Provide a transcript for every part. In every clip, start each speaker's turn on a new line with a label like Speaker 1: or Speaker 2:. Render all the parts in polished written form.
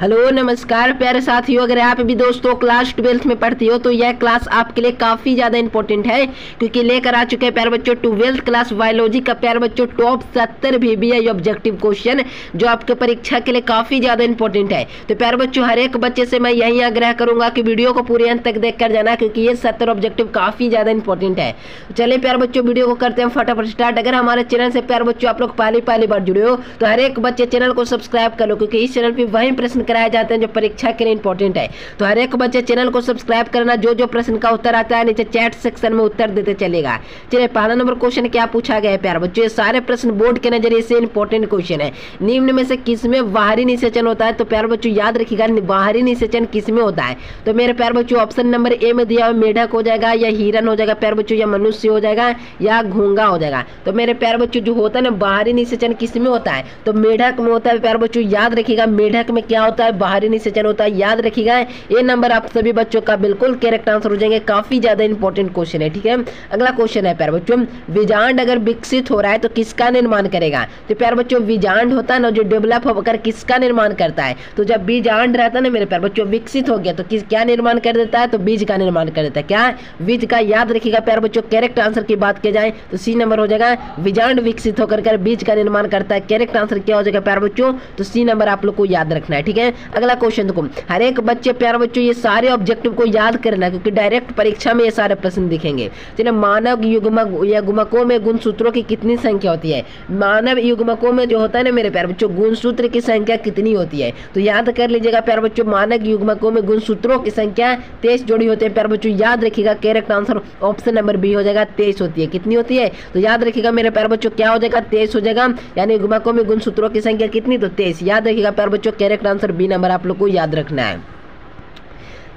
Speaker 1: Hello नमस्कार प्यारे साथियों, अगर आप भी दोस्तों क्लास 12th में पढ़ती हो तो यह क्लास आपके लिए काफ़ी ज़्यादा इंपॉर्टेंट है, क्योंकि लेकर आ चुके हैं प्यारे बच्चों 12th क्लास बायोलॉजी का प्यारे बच्चों टॉप 70 VBI ऑब्जेक्टिव क्वेश्चन जो आपके परीक्षा के लिए काफ़ी ज़्यादा इंपॉर्टेंट है। तो प्यारे बच्चों हर एक बच्चे से मैं यही आग्रह करूंगा कि वीडियो को पूरे अंत तक देख कर जाना, क्योंकि ये 70 ऑब्जेक्टिव काफ़ी ज़्यादा इंपॉर्टेंट है। चलिए प्यारे बच्चों वीडियो को करते हैं फटाफट स्टार्ट। अगर हमारे चैनल से प्यारे बच्चों आप लोग पहली बार जुड़े हो तो हर एक बच्चे चैनल को सब्सक्राइब कर लो, क्योंकि इस चैनल पर वही प्रश्न कराए जाते हैं जो परीक्षा के लिए इंपॉर्टेंट है। तो हर एक बच्चे चैनल को सब्सक्राइब करना, जो प्रश्न का उत्तर आता है नीचे चैट सेक्शन में उत्तर देते चलेगा। चलिए पहला नंबर क्वेश्चन क्या पूछा गया है प्यारे बच्चों। ये सारे प्रश्न बोर्ड के नजरिए से इंपॉर्टेंट क्वेश्चन है। निम्न में से किसमें बाहरी निषेचन होता है? तो प्यारे बच्चों याद रखिएगा बाहरी निषेचन किसमें होता है। तो मेरे प्यारे बच्चों ऑप्शन नंबर ए में दिया हुआ मेढक हो जाएगा, या हिरन हो जाएगा प्यारे बच्चों, या मनुष्य हो जाएगा, या घोंगा हो जाएगा। तो मेरे प्यारे बच्चों जो होता है ना बाहरी निषेचन किसमें होता है? तो मेढक में होता है प्यारे बच्चों। याद रखिएगा मेढक में क्या होता है? बाहरी निषेचन होता है। याद रखिएगा ये नंबर आप सभी बच्चों का बिल्कुल करेक्ट आंसर हो जाएंगे। काफी ज्यादा इंपॉर्टेंट क्वेश्चन है, ठीक है। अगला क्वेश्चन है प्यारे बच्चों, बीजांड अगर विकसित हो रहा है तो किसका निर्माण करेगा? तो प्यारे बच्चों बीजांड होता है ना जो डेवलप होकर किसका निर्माण करता है? तो जब बीजांड रहता है ना मेरे प्यारे बच्चों विकसित हो गया तो किस क्या निर्माण कर देता है? तो बीज का निर्माण कर देता है। क्या? बीज का। याद रखिएगा प्यारे बच्चों करेक्ट आंसर की बात की जाए तो सी नंबर हो जाएगा। बीजांड विकसित होकर बीज का निर्माण करता है। करेक्ट आंसर क्या हो जाएगा प्यारे बच्चों? तो सी नंबर आप लोग को याद रखना है, ठीक है। अगला क्वेश्चन देखो, हर एक बच्चे प्यारे बच्चों ये सारे ऑब्जेक्टिव को याद करना, क्योंकि डायरेक्ट परीक्षा में ये सारे प्रश्न दिखेंगे। चलिए मानव युग्मक या गुणकों में गुणसूत्रों की कितनी संख्या होती है? मानव युग्मकों में जो होता है ना मेरे प्यारे बच्चों गुणसूत्र की संख्या कितनी होती है? तो याद कर लीजिएगा प्यारे बच्चों मानव युग्मकों में गुणसूत्रों की संख्या 23 जोड़ी होती है प्यारे बच्चों। याद रखिएगा correct answer option number B हो जाएगा। 23 होती है। कितनी होती है? तो याद रखिएगा मेरे प्यारे बच्चों क्या हो जाएगा? 23 हो जाएगा। यानी युग्मकों में गुणसूत्रों की संख्या कितनी? तो 23। याद रखिएगा प्यारे बच्चों करेक्ट आंसर बी नंबर आप लोग को याद रखना है।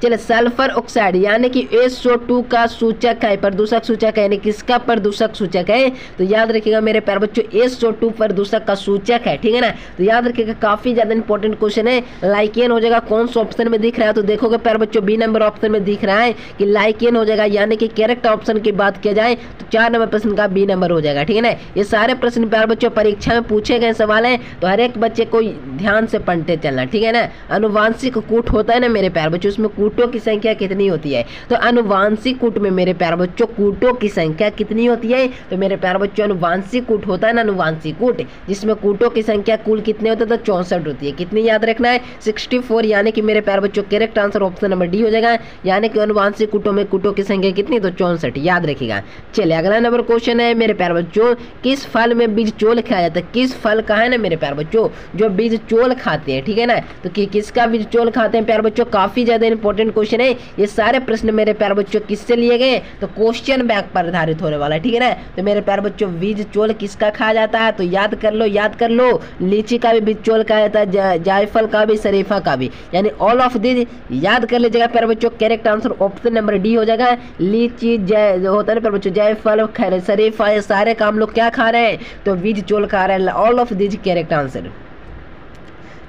Speaker 1: चलिए सल्फर ऑक्साइड यानी कि SO2 का सूचक है, प्रदूषक सूचक है, यानी किसका प्रदूषक सूचक है? तो याद रखिएगा मेरे प्यारे बच्चों SO2 प्रदूषक का सूचक है, ठीक है ना। तो याद रखिएगा काफी ज्यादा इंपॉर्टेंट क्वेश्चन है। लाइकेन हो जाएगा। कौन सा ऑप्शन में दिख रहा है? तो देखोगे प्यारे बच्चों बी नंबर ऑप्शन में दिख रहा है कि लाइकेन हो जाएगा। यानी कि करेक्ट ऑप्शन की बात किया जाए तो 4 नंबर प्रश्न का बी नंबर हो जाएगा, ठीक है ना। ये सारे प्रश्न प्यारे बच्चों परीक्षा में पूछे गए सवाल है, तो हर एक बच्चे को ध्यान से पढ़ते चलना, ठीक है ना। अनुवांशिक कूट होता है ना मेरे प्यारे बच्चों, उसमें कूटों की संख्या कितनी होती है? तो अनुवांशिक कूट में मेरे प्यारे बच्चों कूटों की संख्या कितनी होती है? तो मेरे प्यारे बच्चों अनुवांशिक कूट होता है ना, अनुवांशिक कूट जिसमें कूटों की संख्या कुल कितने होते हैं? तो 64 होती है। कितनी याद रखना है? 64। यानी कि मेरे प्यारे बच्चों correct answer option number D हो जाएगा। यानी कि अनुवांशिक कूटों में कूटों की संख्या कितनी? तो 64। याद रखिएगा। चलिए अगला नंबर क्वेश्चन है मेरे प्यारे बच्चों, किस फल में बीज चोल खाया जाता है? किस फल का है ना मेरे प्यारे बच्चों जो बीज चोल खाते हैं, ठीक है ना। तो किसका बीज चोल खाते हैं प्यारे बच्चों? काफी ज्यादा इंपॉर्टेंट क्वेश्चन है। ये सारे प्रश्न मेरे प्यारे बच्चों किससे लिए गए? तो क्वेश्चन बैंक पर आधारित होने वाला है, ठीक है ना। तो मेरे प्यारे बच्चों बीज चोल किसका खाया जाता है? तो याद कर लो। लीची का भी बीज चोल खाया जाता है, जायफल का भी, शरीफा का भी, यानी ऑल ऑफ दिस याद कर लीजिएगा प्यारे बच्चों। Correct answer option number D हो जाएगा। लीची होता है ना प्यारे बच्चों, जायफल, शरीफा, ये सारे का हम लोग क्या खा रहे हैं? तो बीज चोल खा रहे हैं। All of this correct answer.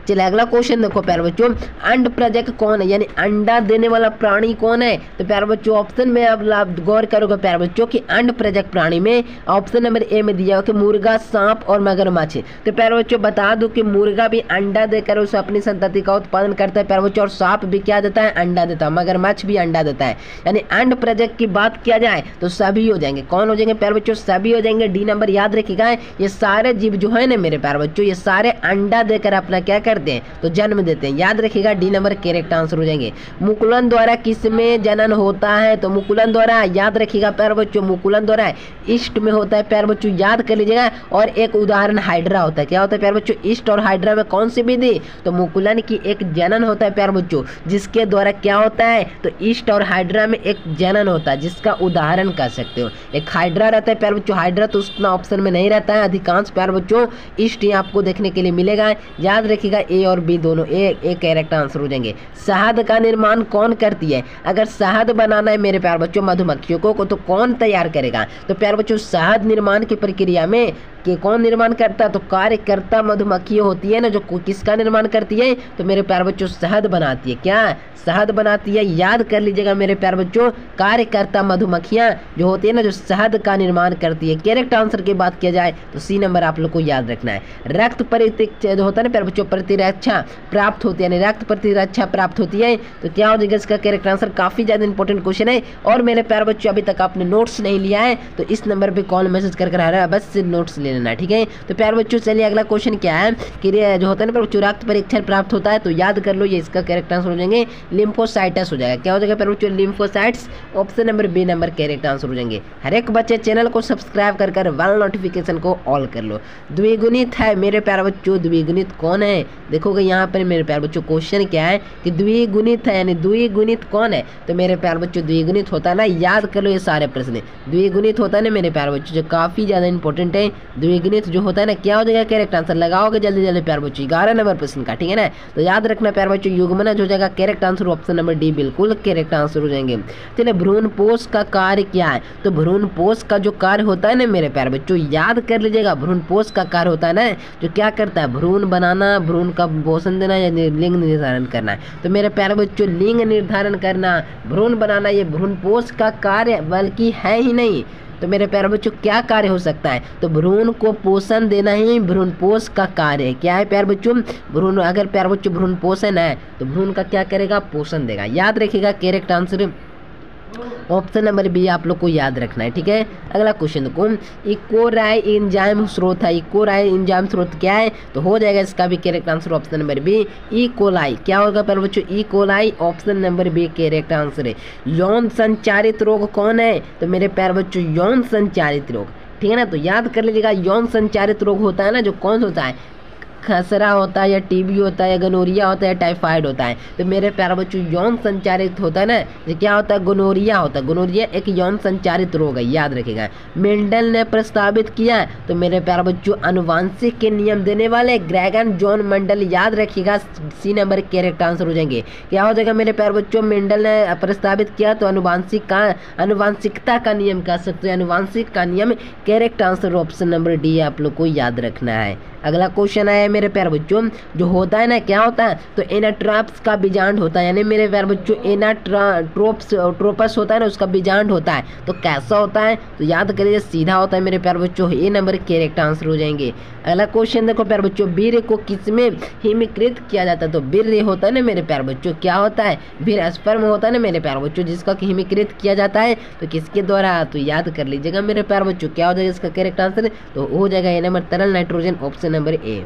Speaker 1: चलिए अगला क्वेश्चन देखो प्यारे बच्चों, अंड प्रजक कौन है? यानी अंडा देने वाला प्राणी कौन है? तो प्यारे बच्चों ऑप्शन में अब गौर करोगे प्यारे बच्चों कि अंड प्रजक प्राणी में ऑप्शन नंबर ए में दिया हो कि मुर्गा, सांप और मगरमच्छ। तो प्यारे बच्चों बता दूं कि मुर्गा भी अंडा देकर उसे अपनी संतति का उत्पादन करता है प्यारे बच्चों, और सांप भी क्या देता है? अंडा देता है। मगरमच्छ भी अंडा देता है। यानी अंड प्रजक की बात किया जाए तो सभी हो जाएंगे। कौन हो जाएंगे प्यारे बच्चों? सभी हो जाएंगे। डी नंबर याद रखिएगा। ये सारे जीव जो है ना मेरे प्यारे बच्चों ये सारे अंडा देकर अपना क्या करते हैं? तो जन्म देते हैं। याद रखिएगा डी नंबर करेक्ट आंसर हो जाएंगे। मुकुलन द्वारा किसमें जनन होता है? तो मुकुलन द्वारा याद रखिएगा प्यारे बच्चों मुकुलन द्वारा ईस्ट में होता है प्यारे बच्चों। याद कर लीजिएगा। और एक उदाहरण हाइड्रा होता है। क्या होता है प्यारे बच्चों? ईस्ट और हाइड्रा में कौन सी विधि? तो मुकुलन की एक जनन होता है प्यारे बच्चों, जिसके द्वारा क्या होता है? तो ईस्ट और हाइड्रा में एक जनन होता है, जिसका उदाहरण कह सकते हो। एक हाइड्रा रहता है प्यारे बच्चों। हाइड्रा तो उतना ऑप्शन में नहीं रहता है, अधिकांश प्यारे बच्चों ईस्ट ही आपको देखने के लिए मिलेगा। याद रखिएगा ए और बी दोनों एक करेक्ट आंसर हो जाएंगे। शहद का निर्माण कौन करती है? अगर शहद बनाना है मेरे प्यारे बच्चों मधुमक्खियों को तो कौन तैयार करेगा? तो प्यारे बच्चों शहद निर्माण की प्रक्रिया में कौन निर्माण करता है? तो कार्यकर्ता मधुमक्खी होती है ना, जो किसका निर्माण करती है? तो मेरे प्यारे बच्चों शहद बनाती है। क्या? शहद बनाती है। याद कर लीजिएगा मेरे प्यारे बच्चों, कार्यकर्ता मधुमक्खियां जो होती है ना, जो शहद का निर्माण करती है। करेक्ट आंसर की बात किया जाए तो सी नंबर आप लोग को याद रखना है। रक्त प्रतिरक्षा जो होता है ना प्यारे बच्चों, प्रतिरक्षा प्राप्त होती है, यानी रक्त प्रतिरक्षा प्राप्त होती है। तो क्या हो जाएगा इसका करेक्ट आंसर? काफी ज्यादा इंपॉर्टेंट क्वेश्चन है। और मेरे प्यारे बच्चों अभी तक आपने नोट्स नहीं लिया है तो इस नंबर पे कॉल मैसेज कर रहा है, बस नोट्स ले लेना, ठीक है। तो प्यारे बच्चों चलिए अगला क्वेश्चन क्या है कि जो होता है ना बच्चों, रक्त परीक्षण प्राप्त होता है। तो याद कर लो ये इसका करेक्ट आंसर हो जाएंगे लिम्फोसाइटस हो जाएगा। क्या हो जाएगा प्यारे बच्चों? Lymphocytes. Option number B number correct answer हो जाएंगे। हर एक बच्चे चैनल को सब्सक्राइब कर वाल नोटिफिकेशन को ऑल कर लो। द्विगुणित है मेरे प्यारे बच्चों, द्विगुणित कौन है? देखोगे यहाँ पर मेरे प्यारे बच्चों क्वेश्चन क्या है कि द्विगुणित है, यानी द्विगुणित कौन है? तो मेरे प्यारे बच्चों द्विगुणित होता है ना, याद कर लो ये सारे प्रश्न। द्विगुणित होता है ना मेरे प्यारे बच्चों, जो काफी ज्यादा इंपॉर्टेंट है। द्विगुणित जो होता है ना, क्या हो जाएगा करेक्ट आंसर? लगाओगे जल्दी जल्दी प्यारे बच्चों, 11 नंबर प्रश्न का, ठीक है ना। तो याद रखना प्यारे बच्चों, युग्मनज हो जाएगा correct answer. Option number D बिल्कुल करेक्ट आंसर हो जाएंगे। चलिए भ्रूणपोष का कार्य क्या है? तो भ्रूणपोष का जो कार्य होता है ना मेरे प्यारे बच्चों, याद कर लीजिएगा, भ्रूणपोष का कार्य होता है ना, जो क्या करता है? भ्रूण बनाना, भ्रूण का पोषण देना या लिंग निर्धारण करना है। तो मेरे प्यारे बच्चों लिंग निर्धारण करना, भ्रूण बनाना, ये भ्रूणपोष का कार्य बल्कि है ही नहीं। तो मेरे प्यारे बच्चों क्या कार्य हो सकता है? तो भ्रूण को पोषण देना ही भ्रूणपोष का कार्य है। क्या है प्यारे बच्चों? भ्रूण, अगर प्यारे बच्चों भ्रूण पोषण है तो भ्रूण का क्या करेगा? पोषण देगा। याद रखिएगा correct answer option number B आप लोग को याद रखना है, ठीक है। अगला क्वेश्चन देखो, इकोराई एंजाइम स्रोत है। इकोराई एंजाइम स्रोत क्या है? तो हो जाएगा इसका भी correct answer option number B E coli. क्या होगा प्यारे बच्चों? E coli. Option number B correct answer है। यौन संचारित रोग कौन है? तो मेरे प्यारे बच्चों यौन संचारित रोग, ठीक है ना। तो याद कर लीजिएगा यौन संचारित रोग होता है ना, जो कौन होता है? खसरा होता है या टीबी होता है या गोनोरिया होता है या टाइफाइड होता है। तो मेरे प्यारे बच्चों यौन संचारित होता है ना, ये क्या होता है? गोनोरिया होता है। गोनोरिया एक यौन संचारित रोग है, याद रखिएगा। मेंडल ने प्रस्तावित किया, तो मेरे प्यारे बच्चों अनुवांशिक के नियम देने वाले ग्रेगन जॉन मेंडल, याद रखिएगा सी नंबर करेक्ट आंसर हो जाएंगे। क्या हो जाएगा मेरे प्यारे बच्चों? मेंडल ने प्रस्तावित किया तो अनुवांशिकता का नियम कह सकते हैं, अनुवांशिक का नियम। Correct answer option number D आप लोग को याद रखना है। अगला क्वेश्चन है मेरे प्यारे बच्चों, जो होता है ना, क्या होता है? तो एनाट्रॉप्स का बीजांड होता है, यानी मेरे प्यारे बच्चों एनाट्रोपस होता है ना, उसका बीजांड होता है। तो कैसा होता है? तो याद करिए सीधा होता है मेरे प्यारे बच्चों। ए नंबर करेक्ट आंसर हो जाएंगे। अगला क्वेश्चन देखो प्यारे बच्चों, वीर्य को किसमें हिमीकृत किया जाता है? तो वीर्य होता है ना मेरे प्यारे बच्चों, क्या होता है? वीर्य स्पर्म होता है ना मेरे प्यारे बच्चों, जिसका हिमीकृत किया जाता है। तो किसके द्वारा? तो याद कर लीजिएगा मेरे प्यारे बच्चों, क्या हो जाएगा इसका करेक्ट आंसर? तो हो जाएगा ए नंबर तरल नाइट्रोजन। Option number A.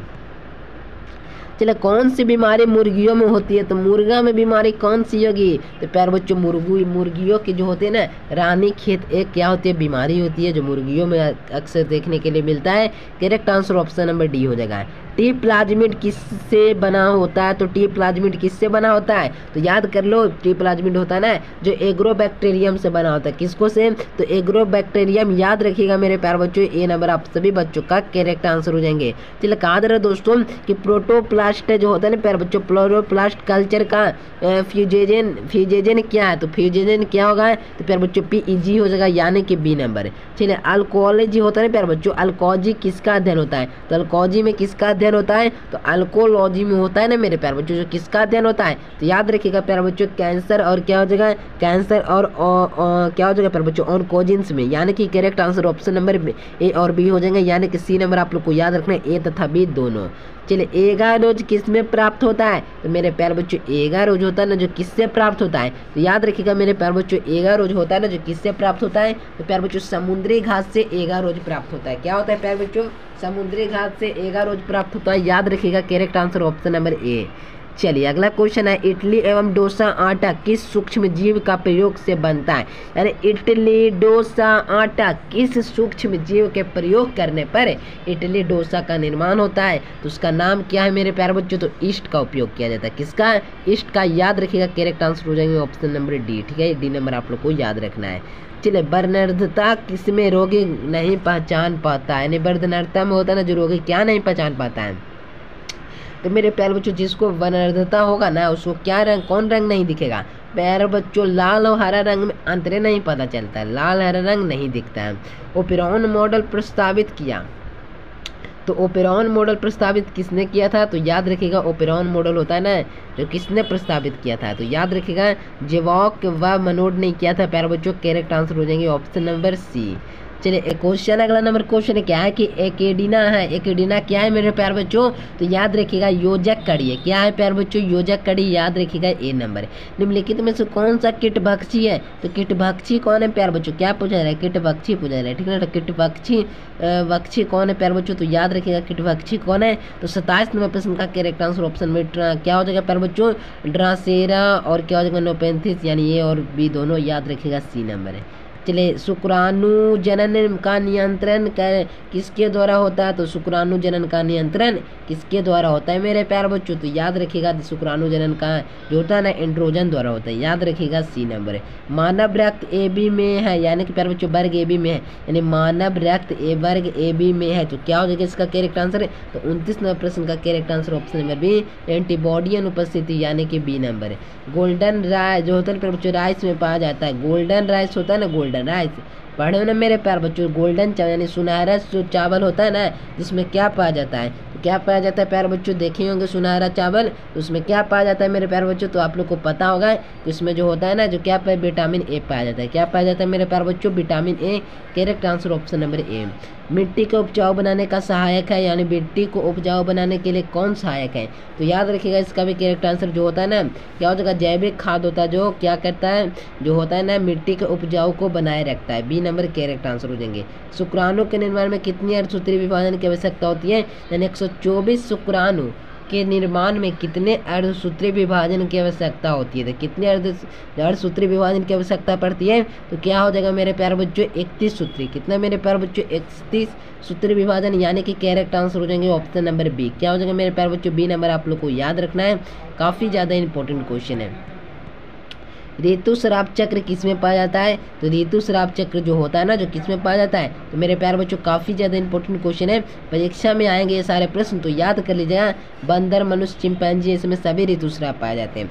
Speaker 1: चलिए कौन सी बीमारी मुर्गियों में होती है? तो मुर्गा में बीमारी कौन सी होगी? तो प्यारे बच्चों मुर्गियों की जो होती है ना, रानीखेत एक क्या होती है? बीमारी होती है, जो मुर्गियों में अक्सर देखने के लिए मिलता है। Correct answer option number D हो जाएगा। टी प्लाज्मिड किससे बना होता है? तो टी प्लाज्मिड किससे बना होता है? तो याद कर लो, टी प्लाज्मिड होता है ना, जो एग्रोबैक्टीरियम से बना होता है। किसको से? तो एग्रोबैक्टीरियम। याद रखिएगा मेरे प्यारे बच्चों, ए नंबर आप सभी बच्चों का करेक्ट आंसर हो जाएंगे। चलिए कहा दे रहे दोस्तों कि प्रोटोप्लास्ट जो होता है ना प्यारे बच्चों, प्रोटोप्लास्ट कल्चर का फ्यूजेजन क्या है? तो फ्यूजेजन क्या होगा? तो प्यारे बच्चों PEG हो जाएगा, यानी कि बी नंबर। चलिए अल्कोलॉजी होता है ना प्यारे बच्चों, अल्कोलॉजी किसका अध्ययन होता है? तो अल्कोलॉजी में किसका अध्ययन होता है? तो अल्कोलॉजी में होता है ना मेरे प्यारे बच्चों, जो किसका अध्ययन होता है? तो याद रखिएगा प्यारे बच्चों, कैंसर और क्या हो जाएगा? कैंसर और क्या हो जाएगा प्यारे बच्चों? ऑन्कोजिन्स में, यानी कि correct answer option number A और बी हो जाएंगे, यानी कि सी नंबर आप लोग को याद रखना है, ए तथा बी दोनों। चलिए एगारोज किस में प्राप्त होता है? तो मेरे प्यारे बच्चों एगारोज होता है ना, जो किससे प्राप्त होता है? तो याद रखिएगा मेरे प्यारे बच्चों, एगारोज होता है ना, जो किससे प्राप्त होता है? तो प्यारे बच्चों समुद्री घास से एगारोज प्राप्त होता है। क्या होता है प्यारे बच्चों? समुद्री घास से एगारोज प्राप्त होता है। याद रखिएगा correct answer option number A. चलिए अगला क्वेश्चन है, इडली एवं डोसा आटा किस सूक्ष्म जीव का प्रयोग से बनता है? यानी इडली डोसा आटा किस सूक्ष्म जीव के प्रयोग करने पर इडली डोसा का निर्माण होता है? तो उसका नाम क्या है मेरे प्यारे बच्चों? तो ईस्ट का उपयोग किया जाता है। किसका? ईस्ट का। याद रखिएगा करेक्ट आंसर हो जाएंगे ऑप्शन नंबर डी, ठीक है। डी नंबर आप लोग को याद रखना है। चलिए वर्णरता किसमें रोगी नहीं पहचान पाता है? यानी वर्णरता में होता है ना, जो रोगी क्या नहीं पहचान पाता है? तो मेरे प्यारे बच्चों जिसको वर्णरता होगा ना, उसको क्या रंग, कौन रंग नहीं दिखेगा? प्यारे बच्चों लाल और हरा रंग में अंतर नहीं पता चलता है, लाल हरा रंग नहीं दिखता है। ओपेरॉन मॉडल प्रस्तावित किया, तो ओपेरॉन मॉडल प्रस्तावित किसने किया था? तो याद रखिएगा ओपेरॉन मॉडल होता है ना जो किसने प्रस्तावित किया था, तो याद रखिएगा जेवॉक व मनोड ने किया था। प्यारे बच्चों करेक्ट आंसर हो जाएंगे ऑप्शन नंबर सी। चलिए एक क्वेश्चन, अगला नंबर क्वेश्चन क्या है कि एकेडिना है। एकेडिना क्या है मेरे प्यारे बच्चों? तो याद रखिएगा योजक कड़ी है। क्या है प्यारे बच्चों? योजक कड़ी। याद रखिएगा ए नंबर। निम्नलिखित में से कौन सा कीटभक्षी है? तो कीटभक्षी कौन है प्यारे बच्चों? क्या पूछा जा रहा है? कीटभक्षी पूछा जा रहा है, ठीक है ना। कीटभक्षी भक्षी कौन है प्यारे बच्चों? तो याद रखिएगा कीटभक्षी कौन है? तो 27 नंबर प्रश्न का करेक्ट आंसर ऑप्शन में क्या हो जाएगा प्यारे बच्चों? ड्रासेरा और क्या हो जाएगा नोपेंथिस, यानी ए और बी दोनों। याद रखिएगा सी नंबर है। चलिए शुक्राणु जनन का नियंत्रण किसके द्वारा होता है? तो शुक्राणु जनन का नियंत्रण किसके द्वारा होता है मेरे प्यारे बच्चों? तो याद रखिएगा शुक्राणु जनन का जो होता है ना एंड्रोजन द्वारा होता है। याद रखिएगा सी नंबर है। मानव रक्त ए बी में है, यानी कि प्यारे बच्चों वर्ग ए बी में है, यानी मानव रक्त ए वर्ग ए बी में है। तो क्या हो जाएगा इसका करेक्ट आंसर? तो 29 नंबर प्रश्न का correct answer option number B antibody अनुपस्थिति, यानी कि बी नंबर है। गोल्डन राइस जो होता है प्यारे बच्चों राइस में पाया जाता है। गोल्डन राइस होता है ना, गोल्डन राइस पढ़े हो ना मेरे प्यारे बच्चों। गोल्डन चावल यानी सुनहरा जो चावल होता है ना, जिसमें क्या पाया जाता है? तो क्या पाया जाता है प्यारे बच्चों? देखे होंगे सुनहरा चावल, तो उसमें क्या पाया जाता है मेरे प्यारे बच्चों? तो आप लोग को पता होगा कि उसमें जो होता है ना जो क्या पाया, विटामिन ए पाया जाता है। क्या पाया जाता है मेरे प्यारे बच्चों? Vitamin A. Correct answer option number A. मिट्टी को उपजाऊ बनाने का सहायक है, यानी मिट्टी को उपजाऊ बनाने के लिए कौन सहायक है? तो याद रखिएगा इसका भी करेक्ट आंसर जो होता है ना क्या हो जाएगा? जैविक खाद होता है जो क्या करता है, जो होता है ना मिट्टी के उपजाऊ को बनाए रखता है। बी नंबर करेक्ट आंसर हो जाएंगे। शुक्राणु के निर्माण में कितनी अर्धसूत्रीय विभाजन की आवश्यकता होती है? यानी 124 शुक्राणु के निर्माण में कितने अर्धसूत्रीय विभाजन की आवश्यकता होती है? तो कितने अर्धसूत्रीय विभाजन की आवश्यकता पड़ती है? तो क्या हो जाएगा मेरे प्यारे बच्चों? 31 सूत्री। कितना मेरे प्यारे बच्चों? 31 सूत्री विभाजन, यानी कि करेक्ट आंसर हो जाएंगे ऑप्शन नंबर बी। क्या हो जाएगा मेरे प्यारे बच्चों? बी नंबर आप लोग को याद रखना है, काफ़ी ज़्यादा इंपॉर्टेंट क्वेश्चन है। ऋतुस्राव चक्र किसमें पाया जाता है? तो ऋतुस्राव चक्र जो होता है ना जो किसमें पाया जाता है? तो मेरे प्यारे बच्चों काफ़ी ज़्यादा इंपॉर्टेंट क्वेश्चन है, परीक्षा में आएंगे ये सारे प्रश्न, तो याद कर लीजिएगा। बंदर, मनुष्य, चिंपैंजी, इसमें सभी ऋतुस्राव पाए जाते हैं।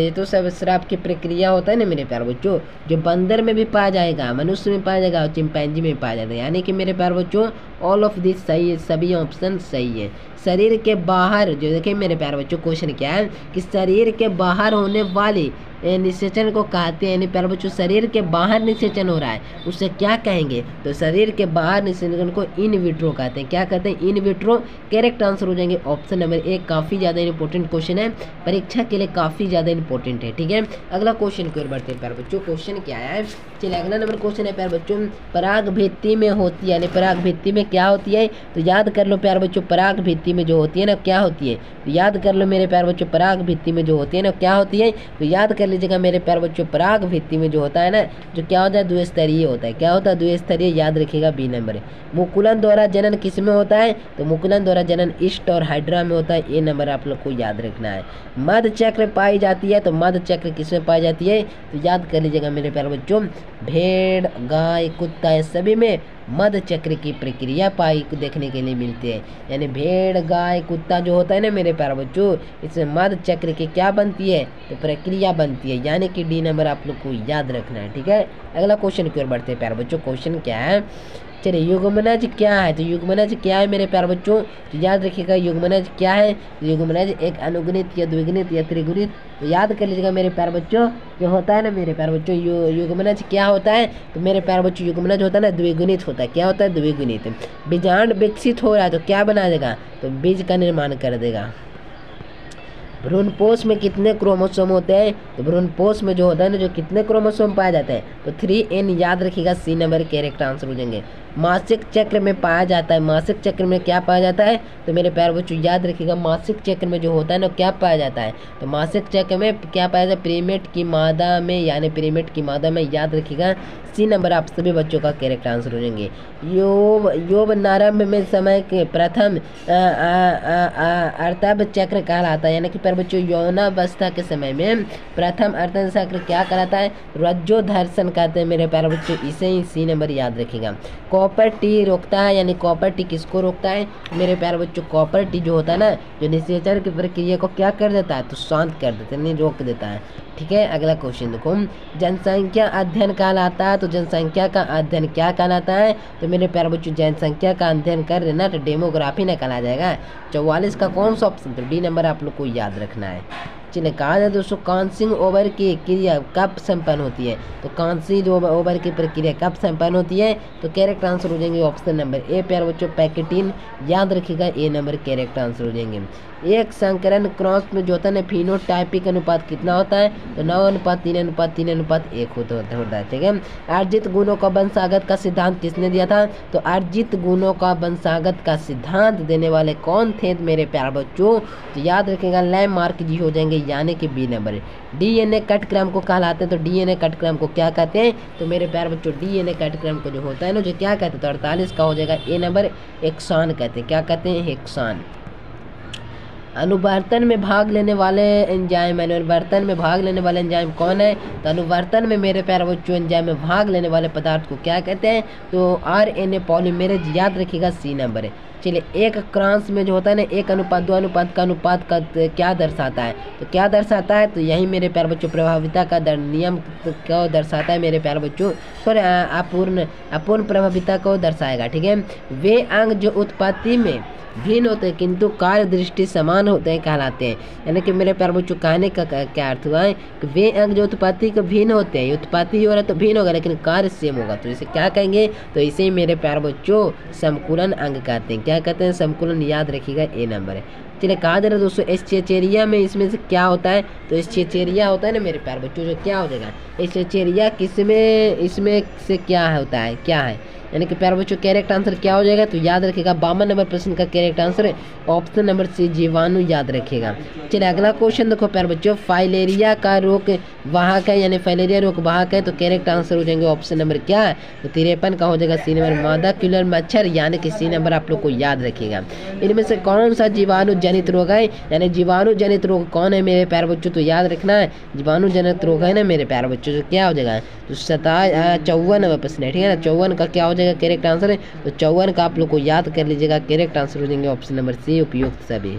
Speaker 1: ऋतुस्राव की प्रक्रिया होता है ना मेरे प्यारे बच्चों, जो बंदर में भी पाया जाएगा, मनुष्य में पाया जाएगा और चिंपैंजी में पाया जाता है। यानी कि मेरे प्यारे बच्चों ऑल ऑफ दिस सही है, सभी ऑप्शन सही है। शरीर के बाहर जो देखिए मेरे प्यारे बच्चों क्वेश्चन क्या है कि शरीर के बाहर होने वाले निषेचन को कहते हैं। यानी प्यारे बच्चों शरीर के बाहर निषेचन हो रहा है उसे क्या कहेंगे? तो शरीर के बाहर निषेचन को इन विट्रो कहते हैं। क्या कहते हैं? In vitro. करेक्ट आंसर हो जाएंगे ऑप्शन नंबर ए। काफ़ी ज़्यादा इंपॉर्टेंट क्वेश्चन है, परीक्षा के लिए काफ़ी ज़्यादा इंपॉर्टेंट है, ठीक है। अगला क्वेश्चन की ओर बढ़ते हैं प्यारे बच्चों। क्वेश्चन क्या है? चलिए अगला नंबर क्वेश्चन है प्यारे बच्चों, पराग भित्ति में होती है, यानी पराग भित्ति में क्या होती है? तो याद कर लो प्यारे बच्चों, पराग भित्ति में जो होती है ना क्या होती है? तो याद कर लो मेरे प्यारे बच्चों, पराग भित्ति में जो होती है ना क्या होती है? तो याद कर लीजिएगा मेरे प्यारे बच्चों, पराग भित्ति में जो होता है ना जो क्या होता है? द्विस्तरीय होता है। क्या होता है? द्विस्तरीय। याद रखिएगा बी नंबर है। मुकुलन द्वारा जनन किस में होता है? तो मुकुलन द्वारा जनन ईस्ट और हाइड्रा में होता है। ए नंबर आप लोग को याद रखना है। मध चक्र पाई जाती है, तो मध चक्र किस में पाई जाती है? तो याद कर लीजिएगा मेरे प्यारे बच्चों, भेड़, गाय, कुत्ता, ये सभी में मध चक्र की प्रक्रिया पाई देखने के लिए मिलती है। यानी भेड़, गाय, कुत्ता जो होता है ना मेरे प्यारे बच्चों, इसमें मध चक्र की क्या बनती है? तो प्रक्रिया बनती है। यानी कि डी नंबर आप लोग को याद रखना है, ठीक है। अगला क्वेश्चन की ओर बढ़ते हैं प्यारे बच्चों। क्वेश्चन क्या है? चलिए युग्मनज क्या है? तो युग्मनज क्या है मेरे प्यारे बच्चों? तो याद रखिएगा युग्मनज क्या है? तो युग्मनज एक अनुगुणित या द्विगुणित या त्रिगुणित, तो याद कर लीजिएगा मेरे प्यारे बच्चों, जो होता है ना मेरे प्यारे बच्चों युग्मनज क्या होता है? तो मेरे प्यारे बच्चों युग्मनज होता है ना द्विगुणित होता है। क्या होता है? द्विगुणित। बीजांड विकसित हो रहा है तो क्या बना देगा? तो बीज का निर्माण कर देगा। भ्रूणपोष में कितने क्रोमोसोम होते हैं? तो भ्रूणपोष में जो होता है ना जो कितने क्रोमोसोम पाए जाते हैं? तो 3n। याद रखिएगा सी नंबर करेक्ट आंसर हो जाएंगे। मासिक चक्र में पाया जाता है, मासिक चक्र में क्या पाया जाता है? तो मेरे प्यारे बच्चों याद रखिएगा मासिक चक्र में जो होता है ना क्या पाया जाता है? तो मासिक चक्र में क्या पाया जाता है? प्रीमेट की मादा में, यानी प्रीमेट की मादा में। याद रखिएगा सी नंबर आप सभी बच्चों का करेक्ट आंसर हो जाएंगे। योब नारंभ में समय के प्रथम अर्तभ चक्र कहलाता है। यानी कि प्यारे बच्चों यौनावस्था के समय में प्रथम अर्तभ चक्र क्या कहलाता है? रज्जोधर्षण कहते हैं मेरे प्यारे बच्चों, इसे ही सी नंबर याद रखिएगा। कॉपर टी रोकता है, यानी कॉपर टी किसको रोकता है मेरे प्यारे बच्चों? कॉपर टी जो होता है ना, जो निषेचन की प्रक्रिया को क्या कर देता है? तो शांत कर देता है, नहीं रोक देता है। ठीक है, अगला क्वेश्चन देखो, जनसंख्या अध्ययन कहलाता है, तो जनसंख्या का अध्ययन क्या कहलाता है? तो मेरे प्यारे बच्चों जनसंख्या का अध्ययन कर रहे ना, तो डेमोग्राफी ना कहला जाएगा। 44 का कौन सा ऑप्शन? तो डी नंबर आप लोग को याद रखना है। चलिए, कहा जाए दोस्तों काउंसिंग ओवर की क्रिया कब संपन्न होती है? तो काउंसिंग ओवर की प्रक्रिया कब संपन्न होती है? तो करेक्ट आंसर हो जाएंगे ऑप्शन नंबर ए प्यारे बच्चों पैकेटिन, याद रखिएगा ए नंबर करेक्ट आंसर हो जाएंगे। एक संकरण क्रॉस में जो होता है फिनोटाइपिक अनुपात कितना होता है? तो 9:3:3:1 होता है। ठीक है, अर्जित गुणों का वंशागत का सिद्धांत किसने दिया था? तो अर्जित गुणों का वंशागत का सिद्धांत देने वाले कौन थे मेरे प्यारे बच्चों? तो याद रखिएगा लैंडमार्क जी हो जाएंगे, यानी कि बी नंबर। डीएनए कट क्रम को कहलाते हैं, तो डीएनए कट क्रम को क्या कहते हैं? तो मेरे प्यारे बच्चों डीएनए कट क्रम को जो होता है ना, जो क्या कहते हैं? तो 48 का हो जाएगा ए नंबर एक्सान कहते हैं। क्या कहते हैं? हेक्सान। अनुवर्तन में भाग लेने वाले एंजाइम, अनुवर्तन में भाग लेने वाले एंजाइम कौन है? तो अनुवर्तन में मेरे प्यारे बच्चों एंजाइम में भाग लेने वाले पदार्थ को क्या कहते हैं? तो आरएनए पॉलीमरेज, याद रखिएगा सी नंबर है। चलिए, एक क्रॉस में जो होता है ना 1:2 अनुपात का अनुपात का क्या दर्शाता है? तो क्या दर्शाता है? तो यही मेरे प्यारे बच्चों प्रभाविता का नियम को दर्शाता है मेरे प्यारे बच्चों, सॉरी अपूर्ण प्रभाविता को दर्शाएगा। ठीक है, वे अंग जो उत्पत्ति में भिन्न होते हैं किंतु कार्य दृष्टि समान होते हैं कहलाते हैं। यानी कि मेरे प्यारे बच्चों कहने का क्या अर्थ हुआ है कि वे अंग जो उत्पत्ति के भिन्न होते हैं, उत्पत्ति हो रहा है तो भिन्न होगा लेकिन कार्य सेम होगा, तो इसे क्या कहेंगे? तो इसे ही मेरे प्यारे बच्चों समकुलन अंग कहते हैं। क्या कहते हैं? समकुलन, याद रखिएगा ए नंबर है। चलिए, कहा जा रहा है दोस्तों एस्चेचेरिया में इसमें से क्या होता है? तो एस्चेचेरिया होता है ना मेरे प्यारे बच्चों, जो क्या हो जाएगा एस्चेचेरिया किसमें, इसमें से क्या है होता है, क्या है? यानी कि प्यारे बच्चों करेक्ट आंसर क्या हो जाएगा? तो याद रखिएगा 52 नंबर प्रश्न का correct answer option number C जीवाणु, याद रखिएगा। चलिए, अगला क्वेश्चन देखो प्यारे बच्चों, फाइलेरिया का रोग वाहक है, यानी फाइलेरिया रोग वाहक है, तो करेक्ट आंसर हो जाएंगे ऑप्शन नंबर क्या है? तो 53 का हो जाएगा सी नंबर मादाक्यूलर मच्छर, यानी कि सी नंबर आप लोग को याद रखिएगा। इनमें से कौन सा जीवाणु जनित रोग है? यानी जीवाणु जनित रोग कौन है मेरे प्यारे बच्चों? तो याद रखना है जीवाणु जनित रोग है ना मेरे प्यारे बच्चों, जो क्या हो जाएगा? तो 54 नंबर प्रश्न है। ठीक है ना, 54 का क्या हो जाएगा करेक्ट आंसर? तो 54 का आप लोग को याद कर लीजिएगा, करेक्ट आंसर हो जाएंगे ऑप्शन नंबर सी उपयुक्त सभी।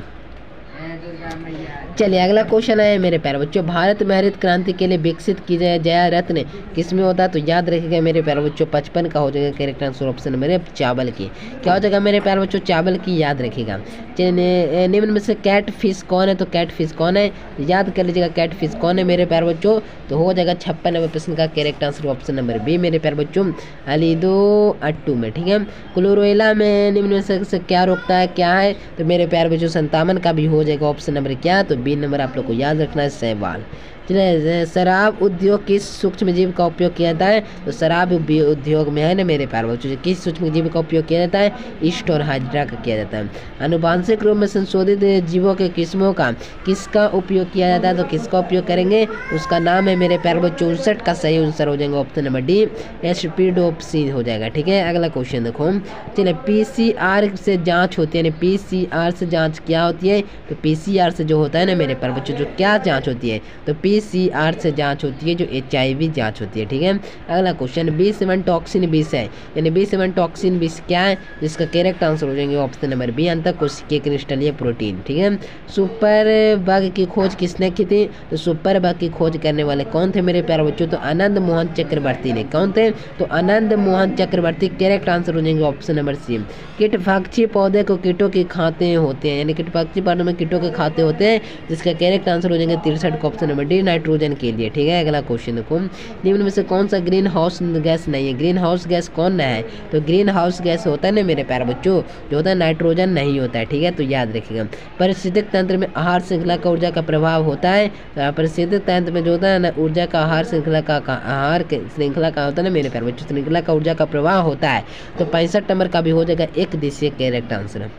Speaker 1: चलिए, अगला क्वेश्चन है मेरे प्यारे बच्चों, भारत में हरित क्रांति के लिए विकसित की जाए जया रत्न किसमें होता है? तो याद रखिएगा मेरे प्यारे बच्चों 55 का हो जाएगा करेक्ट आंसर ऑप्शन नंबर चावल की। क्या हो जाएगा मेरे प्यारे बच्चों? चावल की, याद रखिएगा। चलिए, निम्न में से कैट फिश कौन है? तो कैट फिश कौन है? याद कर लीजिएगा कैट फिश कौन है मेरे प्यारे बच्चों? तो हो जाएगा 56 नंबर प्रश्न का correct answer option number B मेरे प्यारे बच्चों अलीदो अट्टू में। ठीक है, क्लोरोइला में निम्न में से क्या रोकता है, क्या है? तो मेरे प्यारे बच्चों 57 का भी हो जाएगा ऑप्शन नंबर क्या? तो बी नंबर आप लोग को याद रखना है शैवाल। चलिए, शराब उद्योग किस सूक्ष्म जीव का उपयोग किया जाता है? तो शराब उद्योग में है ना मेरे प्यारे बच्चों किस सूक्ष्म जीव का उपयोग किया जाता है? ईस्ट और हाइड्रा का किया जाता है। आनुवांशिक रूप में संशोधित जीवों के किस्मों का किसका उपयोग किया जाता है? तो किसका उपयोग करेंगे? उसका नाम है मेरे प्यारे बच्चों 59 का सही आंसर हो जाएगा ऑप्शन नंबर डी एस्पिडोप्सिन हो जाएगा। ठीक है, अगला क्वेश्चन देखो। चलिए, पीसीआर से जाँच होती है, यानी पीसीआर से जाँच क्या होती है? तो पीसीआर से जो होता है ना मेरे प्यारे बच्चों जो क्या जाँच होती है? तो पीसीआर से जांच होती है जो एचआईवी जांच होती है। ठीक है, अगला क्वेश्चन B7 टॉक्सिन विष है, यानी B7 टॉक्सिन विष क्या है? जिसका करेक्ट आंसर हो जाएंगे ऑप्शन नंबर बी अंतःकोशिकीय क्रिस्टलीय प्रोटीन। ठीक है, सुपर बग की खोज किसने की थी? तो सुपर बग की खोज करने वाले कौन थे मेरे प्यारे बच्चों? तो आनंद मोहन चक्रवर्ती ने। कौन थे? तो आनंद मोहन चक्रवर्ती, करेक्ट आंसर हो जाएंगे ऑप्शन नंबर सी। कीटभक्षी पौधे को कीटों के खाते होते हैं, यानी कीटभक्षी पौधे में कीटों के खाते होते हैं, जिसका करेक्ट आंसर हो जाएंगे 63 का ऑप्शन नंबर डी नाइट्रोजन के लिए। ठीक है, अगला क्वेश्चन देखो। निम्न में से कौन सा ग्रीन हाउस गैस नहीं है? ग्रीन हाउस गैस कौन है? तो ग्रीन हाउस गैस होता है ना मेरे प्यारे बच्चों जो होता है नाइट्रोजन नहीं होता है। ठीक है, तो याद रखिएगा। पारिस्थितिक तंत्र में आहार श्रृंखला का ऊर्जा का प्रभाव होता है। तो पारिस्थितिक तंत्र में जो होता है ना ऊर्जा का आहार श्रृंखला का आहार श्रृंखला का होता है ना मेरे प्यारे बच्चों श्रृंखला का ऊर्जा का प्रभाव होता है। तो 65 नंबर का भी हो जाएगा एक दिशीय करेक्ट आंसर।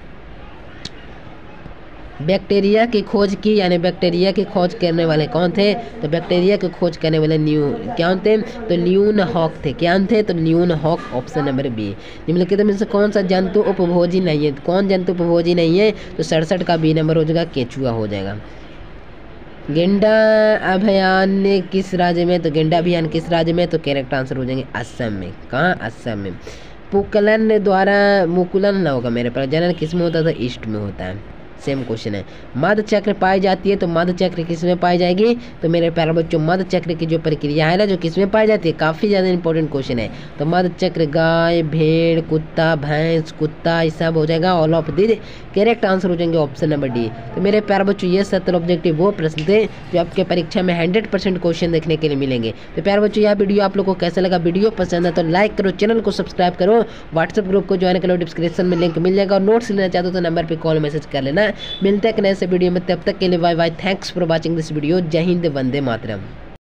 Speaker 1: बैक्टीरिया की खोज की, यानी बैक्टीरिया की खोज करने वाले कौन थे? तो बैक्टीरिया की खोज करने वाले क्या थे? तो ल्यून हॉक थे। क्या थे? तो ल्यून हॉक ऑप्शन नंबर बी। निम्नलिखित में से कौन सा जंतु उपभोजी नहीं है? कौन जंतु उपभोजी नहीं है? तो 67 का बी नंबर हो जाएगा केचुआ हो जाएगा। गेंडा अभयारण्य किस राज्य में? तो गेंडा अभयारण्य किस राज्य में? तो करेक्ट आंसर हो जाएंगे असम में। कहाँ? असम में। पुकलन द्वारा मुकुलन ना होगा मेरे पास, जनन किस में होता है? तो ईस्ट में होता है। सेम क्वेश्चन है। मध चक्र पाई जाती है, तो मध चक्र किस में पाई जाएगी? तो मेरे प्यारे बच्चों मध चक्र की जो प्रक्रिया है ना, जो किस में पाई जाती है, काफ़ी ज़्यादा इंपॉर्टेंट क्वेश्चन है। तो मध चक्र गाय, भेड़, कुत्ता, भैंस, कुत्ता, ये सब हो जाएगा। All of the correct answer हो जाएंगे ऑप्शन नंबर डी। तो मेरे प्यारे बच्चों ये 70 ऑब्जेक्टिव वो प्रश्न थे जो आपके परीक्षा में 100% क्वेश्चन देखने के लिए मिलेंगे। तो प्यारे बच्चों यह वीडियो आप लोग को कैसा लगा? वीडियो पसंद है तो लाइक करो, चैनल को सब्सक्राइब करो, व्हाट्सएप ग्रुप को ज्वाइन करो, डिस्क्रिप्शन में लिंक मिल जाएगा। और नोट्स लेना चाहते हो तो नंबर पर कॉल मैसेज कर लेना। मिलते हैं एक नए से वीडियो में, तब तक के लिए bye bye. Thanks for watching this video. जय हिंद, वंदे मातरम।